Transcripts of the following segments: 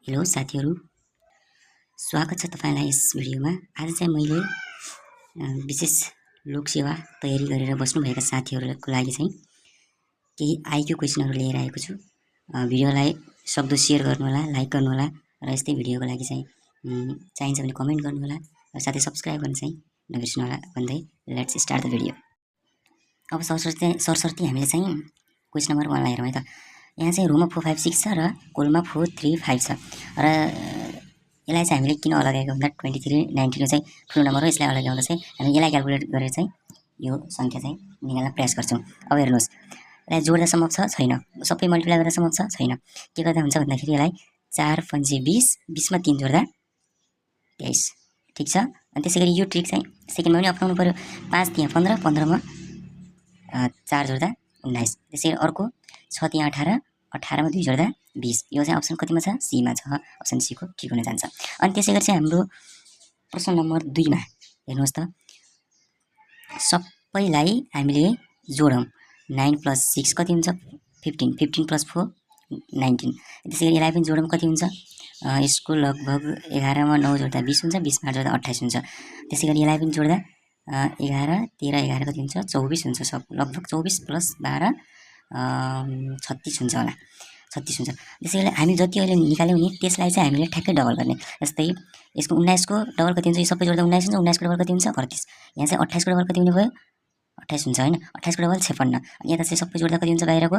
Hello साथीहरू, स्वागत छ तपाईलाई यस भिडियोमा। आज चाहिँ मैले विशेष लोकसेवा तयारी गरेर बस्नुभएका साथीहरूको लागि चाहिँ केही आइक्यू क्वेसनहरू लिएर आएको छु। भिडियोलाई सक्दो सेयर गर्नुहोला, लाइक गर्नुहोला र यस्तै भिडियोको लागि चाहिँ चाहिन्छ भने कमेन्ट गर्नुहोला र साथै सब्स्क्राइब गर्न चाहिँ नबिर्सनुहोला भन्दै लेट्स स्टार्ट द भिडियो। अब सरसर्ती हामीले चाहिँ क्वेसन नम्बर 1 लाई हेरौँ है त। यहाँ चाहिँ रोमा 4 5 6 छ र कोलमा 4 3 5 छ र यसलाई चाहिँ हामीले किन अलगाएको भन्दा 23 19 चाहिँ ठुलो नम्बर हो। यसलाई अलगाउँदा चाहिँ हामी यसलाई क्याल्कुलेट गरेर चाहिँ यो संख्या चाहिँ निकाल्न प्रयास गर्छौँ। अब हेर्नुहोस्, यसलाई जोड्दा सम्भव छ छैन, सबै मल्टिप्लाई गर्दा सम्भव छ छैन। के गर्दा हुन्छ भन्दाखेरि यसलाई 4 5 20 20 मा 3 जोड्दा 23, ठीक छ। अनि त्यसैगरी यो ट्रिक चाहिँ सेकेन्डमा पनि अपनाउनु पर्यो। 5 त्यहाँ 15 15 मा 4 जोड्दा 19, त्यसैगरी अर्को 6 त्यहाँ 18 18 मा 2 जोड्दा 20। यो चाहिँ अप्सन कतिमा छ? सी मा छ। अप्सन सी को ठिक हुन जान्छ। अनि त्यसैगरी चाहिँ हाम्रो प्रश्न नम्बर 2 मा हेर्नुहोस् त, सबैलाई हामीले जोडौँ। 9 + 6 कति हुन्छ? 15 15 + 4 19। त्यसैगरी यसलाई पनि जोडौँ, कति हुन्छ? यसको लगभग 11 मा 9 जोड्दा 20 हुन्छ, 20 मा 8 जोड्दा 28 हुन्छ। त्यसैगरी यसलाई पनि जोड्दा 11 13 11 कति हुन्छ? 24 हुन्छ। सब लगभग 24 + 12 36 हुन्छ होला, 36 हुन्छ। त्यसैगरी हामी जति अहिले निकाल्यौँ नि त्यसलाई चाहिँ हामीले ठ्याक्कै डबल गर्ने। जस्तै यसको 19 को डबल कति हुन्छ? यो सबै जोड्दा 19 हुन्छ। 19 को डबल कति हुन्छ? 38। यहाँ चाहिँ 28 को डबल कति हुने भयो? 28 हुन्छ हैन। 28 को डबल 56। अनि यता चाहिँ सबै जोड्दा कति हुन्छ? बाहिरको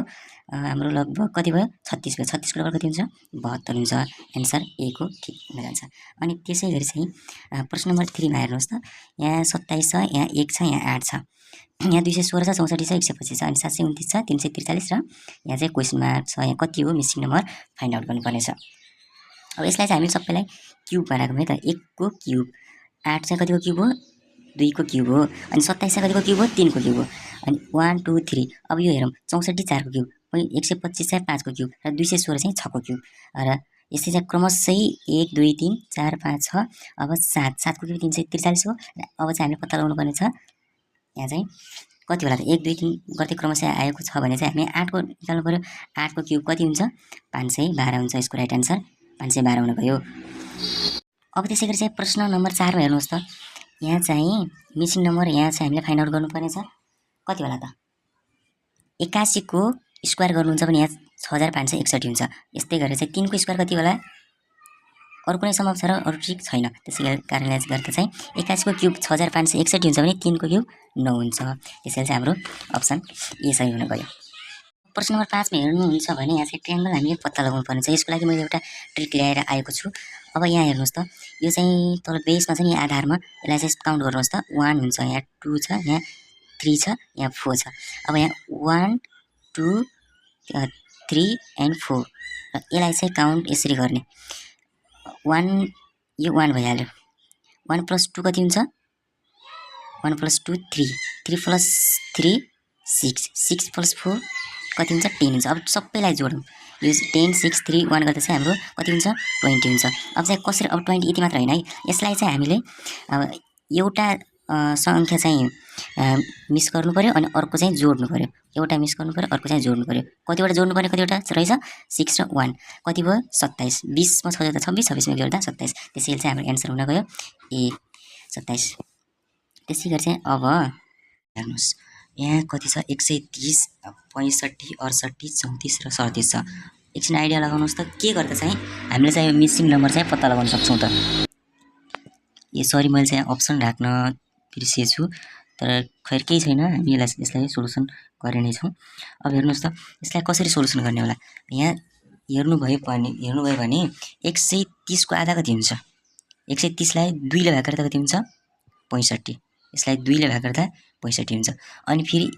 हाम्रो लगभग कति भयो? 36 भयो। 36 को डबल कति हुन्छ? 72 हुन्छ। एन्सर ए को ठिक हुन जान्छ। अनि त्यसैगरी चाहिँ प्रश्न नम्बर 3 मा हेर्नुहोस् त, यहाँ 27 छ, यहाँ 1 छ, यहाँ 8 छ, यहाँ 216 छ, 64 छ, 125 छ, अनि 729 छ, 343 र यहाँ चाहिँ क्वेसन मार्क छ। यहाँ कति हो? मिसिङ नम्बर फाइन्ड आउट गर्नुपर्नेछ। अब यसलाई चाहिँ हामीले सबैलाई क्युब बनाएको है त। 1 को क्युब, 8 चाहिँ कतिको क्युब हो? 2 को क्युब हो। अनि 27 चाहिँ कतिको क्युब हो? 3 को क्युब हो। अनि 1 2 3, अब यो हेरौँ, 64 4 को क्युब, 125 चाहिँ 5 को क्युब र 216 चाहिँ 6 को क्युब। र यसै चाहिँ क्रमशः 1 2 3 4 5 6, अब 7 7 को क्युब 343 हो। अब चाहिँ हामीले पत्ता लगाउनु पर्ने छ यहाँ चाहिँ कति होला त? 1 2 3 गर्दै क्रमशः आएको छ भने चाहिँ हामी 8 को निकाल्नु पर्यो। 8 को क्युब कति हुन्छ? 512 हुन्छ। यसको राइट आन्सर 512 हुन गयो। अब त्यसैगरी चाहिँ प्रश्न नम्बर 4 मा हेर्नुहोस् त, यहाँ चाहिँ मिसिङ नम्बर यहाँ चाहिँ हामीले फाइन्ड आउट गर्नुपर्ने छ। कति होला त? 81 को स्क्वायर गर्नुहुन्छ भने यहाँ 6561 हुन्छ। यस्तै गरेर चाहिँ 3 को स्क्वायर कति होला? अरु कुनै सम्भव छ र अरु ट्रिक छैन। त्यसै कारणले गर्दा चाहिँ 81 को क्युब 6561 हुन्छ भने 3 को क्युब 9 हुन्छ। त्यसैले चाहिँ हाम्रो अप्सन ए सही हुन गयो। प्रश्न नम्बर 5 मा हेर्नुहुन्छ भने यहाँ चाहिँ ट्रायंगल हामीले पत्ता लगाउनु पर्ने छ। यसको लागि मैले एउटा ट्रिक ल्याएर आएको छु। अब यहाँ हेर्नुहोस् त, यो चाहिँ तल बेसमा छ नि, आधारमा यसलाई चाहिँ काउन्ट गर्नुहोस् त। 1 हुन्छ, यहाँ 2 छ, यहाँ 3 छ, यहाँ 4 छ। अब यहाँ 1 2 3 एन्ड 4 र यसलाई चाहिँ काउन्ट यसरी गर्ने। 1 यो 1 भइहाल्यो। 1 + 2 कति हुन्छ? 1 + 2 3 3 + 3 6 6 + 4 कति हुन्छ? 10 हुन्छ। अब सबैलाई जोडौँ। यो 10 6 3 1 गर्दा चाहिँ हाम्रो कति हुन्छ? 20 हुन्छ। अब चाहिँ कसरी? अब 20 यति मात्र हैन है, यसलाई चाहिँ हामीले एउटा संख्या चाहिँ मिस गर्नु पर्यो अनि अर्को चाहिँ जोड्नु पर्यो। एउटा मिस गर्नु पर्यो, अर्को चाहिँ जोड्नु पर्यो। कतिवटा जोड्नु पर्ने? कतिवटा रहेछ? 6 र 1 कति भयो? 27। 20 मा 6 जोड्दा 26, 26 मा जोड्दा 27। त्यसैले चाहिँ हाम्रो एन्सर हुन गयो ए 27। त्यसैगरी चाहिँ अब हेर्नुस्, यहाँ कति छ? 130 65 68 34 र 37 छ। एकछिन आइडिया लगाउनुहोस् त, के गर्दा चाहिँ हामीले चाहिँ मिसिङ नम्बर चाहिँ पत्ता लगाउन सक्छौँ त। ए सरी, मैले चाहिँ अप्सन राख्न बिर्सेछु, तर खैर केही छैन, हामी यसलाई सोलुसन गर्ने नै छौँ। अब हेर्नुहोस् त, यसलाई कसरी सोलुसन गर्ने होला? यहाँ हेर्नुभयो भने 130 को आधा कति हुन्छ? 130 लाई 2 ले भाग गर्दा कति हुन्छ? 65। यसलाई 2 ले भाग गर्दा 65 हुन्छ। अनि फेरि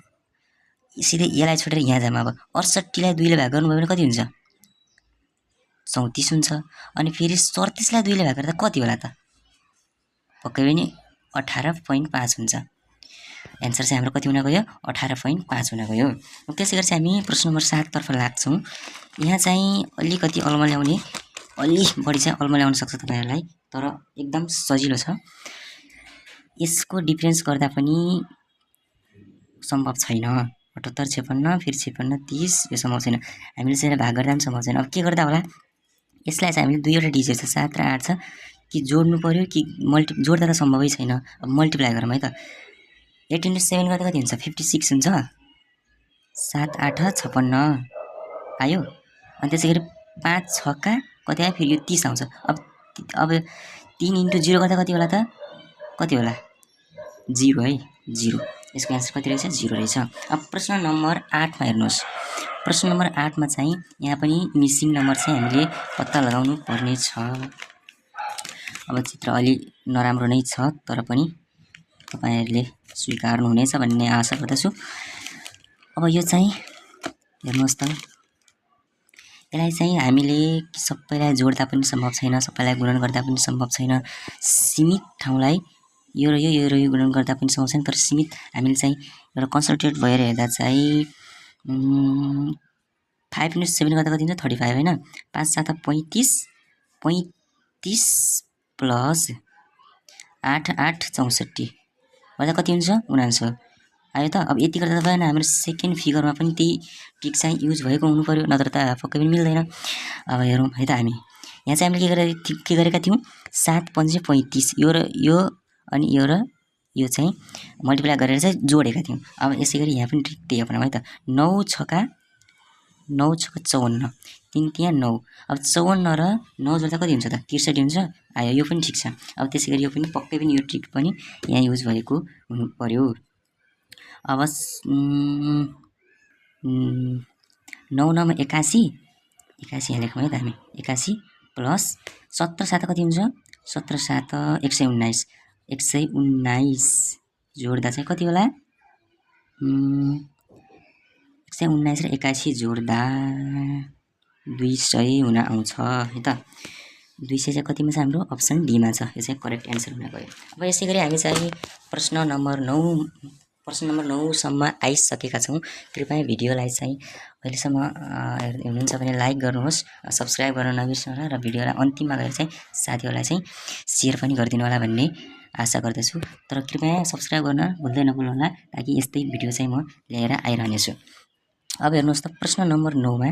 सिधै यसलाई छोडेर यहाँ जाम। अब 68 लाई 2 ले भाग गर्नुभयो भने कति हुन्छ? 34 हुन्छ। अनि फेरि 37 लाई 2 ले भाग गर्दा कति होला त? पक्कै पनि 18.5 हुन्छ। एन्सर चाहिँ हाम्रो कति हुन गयो? 18.5 हुन गयो। त्यसैगरी चाहिँ हामी प्रश्न नम्बर 7 तर्फ लाग्छौँ। यहाँ चाहिँ अलिकति अल्मल्याउने, अलि बढी चाहिँ अल्मल्याउन सक्छ तपाईहरुलाई, तर एकदम सजिलो छ। यसको डिफरेन्स गर्दा पनि सम्भव छैन। 78 56 फेरि 56 30 यो सम्भव छैन। हामीले चाहिँ भाग गर्दा पनि सम्भव छैन। अब के गर्दा होला? यसलाई चाहिँ हामीले दुईवटा डिजिट छ 7 र 8 छ कि जोड्नु पर्यो कि जोड्दा त सम्भवै छैन। अब मल्टिप्लाई गरौँ है त। 8 × 7 गर्दा कति हुन्छ 56 हुन्छ। 7 8 56 आयो। अनि त्यसै गरी 5 6 का कति आयो फेरि यो 30 आउँछ। अब 3 × 0 गर्दा कति होला त? कति होला? 0 है, 0। यसको एन्सर कति रहेछ? 0 रहेछ। अब प्रश्न नम्बर 8 मा हेर्नुहोस्। प्रश्न नम्बर 8 मा चाहिँ यहाँ पनि मिसिङ नम्बर चाहिँ हामीले पत्ता लगाउनु पर्ने छ। अब चित्र अलि नराम्रो नै छ तर पनि तपाईहरुले स्वीकार्नुहुनेछ भन्ने आशा गर्दछु। अब यो चाहिँ हेर्नुहोस् त, यसलाई चाहिँ हामीले सबैलाई जोड्दा पनि सम्भव छैन, सबैलाई गुणन गर्दा पनि सम्भव छैन। सीमित ठाउँलाई यो र यो गुणन गर्दा पनि सम्भव छैन। तर सीमित हामीले चाहिँ एउटा कन्सन्ट्रेट भएर हेर्दा चाहिँ 5 × 7 गर्दा कति हुन्छ 35 हैन। 5 7 35 35 प्लस 8 8 64 गर्दा कति हुन्छ 49 आयो त। अब यति गर्दा भएन, हाम्रो सेकेन्ड फिगरमा पनि त्यही ट्रिक चाहिँ युज भएको हुनु पर्यो, नत्र त पक्कै पनि मिल्दैन। अब हेरौँ है त, हामी यहाँ चाहिँ हामीले के गरेका थियौँ 7 5 35 यो र यो अनि यो र यो चाहिँ मल्टिप्लाई गरेर चाहिँ जोडेका थियौँ। अब यसै गरी यहाँ पनि ट्रिक त्यही अपनाऊ है त। 9 6 54 3 त्यहाँ 9। अब 54 र 9 जोड्दा कति हुन्छ त 63 हुन्छ। आयो, यो पनि ठिक छ। अब त्यसै गरी यो पनि पक्कै पनि यो ट्रिक पनि यहाँ युज भएको हुनु पर्यो। अब 9 9 मा 81 यहाँ लेखौँ है त हामी। 81 प्लस 17 7 कति हुन्छ 17 7 119 119 जोड्दा चाहिँ कति होला 119 र 81 जोड्दा 200 हुन आउँछ है त। 200 चाहिँ कतिमा छ हाम्रो अप्सन डी मा छ। यो चाहिँ करेक्ट एन्सर हुन गयो। अब यसै गरी हामी चाहिँ प्रश्न नम्बर 9 सम्म आइसकेका छौँ। कृपया भिडियोलाई चाहिँ अहिलेसम्म हेर्नुहुन्छ भने लाइक गर्नुहोस्, सब्स्क्राइब गर्न नबिर्सनु होला र भिडियोलाई अन्तिममा गएर चाहिँ साथीहरूलाई चाहिँ सेयर पनि गरिदिनु होला भन्ने आशा गर्दछु। तर कृपया सब्स्क्राइब गर्न भुल्दै नभुल्नुहोला, ताकि यस्तै भिडियो चाहिँ म लिएर आइरहनेछु। अब हेर्नुहोस् त प्रश्न नम्बर 9 मा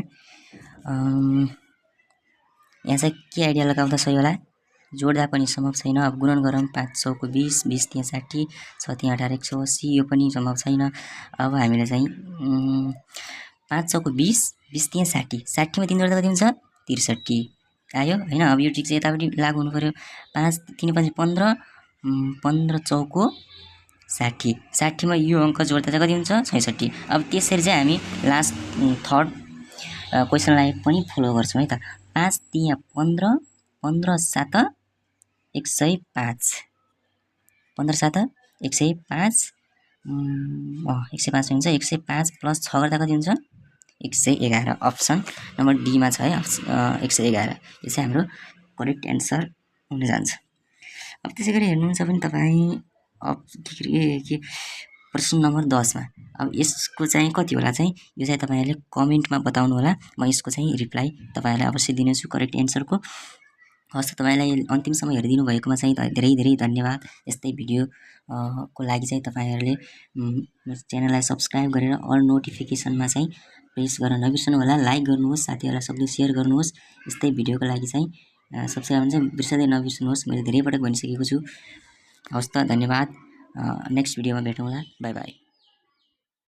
यहाँ चाहिँ के आइडिया लगाउँदा सही होला? जोड्दा पनि सम्भव छैन। अब गुणन गरौँ 5 चौको 20 20 त्यहाँ 60 6 त्यहाँ 18 180 यो पनि सम्भव छैन। अब हामीले चाहिँ 5 चौको 20 20 त्यहाँ 60 60 मा 3 जोड्दा कति हुन्छ 63 आयो हैन। अब यो ट्रिक चाहिँ यतापट्टि लागु हुनु पर्यो। 5 3 5 15 15 चौको 60 60 मा यो अङ्क जोड्दा चाहिँ कति हुन्छ 66। अब त्यसरी चाहिँ हामी लास्ट थर्ड क्वेसनलाई पनि फलो गर्छौँ है त। 5 त्यहाँ 15 15 7 105 15 7 105 105 हुन्छ। 105 प्लस 6 गर्दा कति हुन्छ 111। अप्सन नम्बर डी मा छ है 111। यो चाहिँ हाम्रो करेक्ट एन्सर हुन जान्छ। अब त्यसै गरी हेर्नुहुन्छ भने तपाईँ के प्रश्न नम्बर 10 मा अब यसको चाहिँ कति होला चाहिँ यो चाहिँ तपाईहरुले कमेन्टमा बताउनु होला। म यसको चाहिँ रिप्लाई तपाईहरुलाई अवश्य दिनेछु करेक्ट एन्सरको। हस्, तपाईलाई अन्तिमसम्म हेरिदिनु भएकोमा चाहिँ धेरै धेरै धन्यवाद। यस्तै भिडियो को लागि चाहिँ तपाईहरुले च्यानललाई सब्स्क्राइब गरेर अल नोटिफिकेसनमा चाहिँ प्रेस गर्न नबिर्सनु होला। लाइक गर्नुहोस्, साथीहरुलाई सबले शेयर गर्नुहोस्। यस्तै भिडियोको लागि चाहिँ सब्स्क्राइब चाहिँ बिर्सदै नबिर्सनुहोस्। मैले धेरै पटक भनिसकेको छु। हस् त, धन्यवाद। नेक्स्ट भिडियोमा भेटौँला। Bye bye.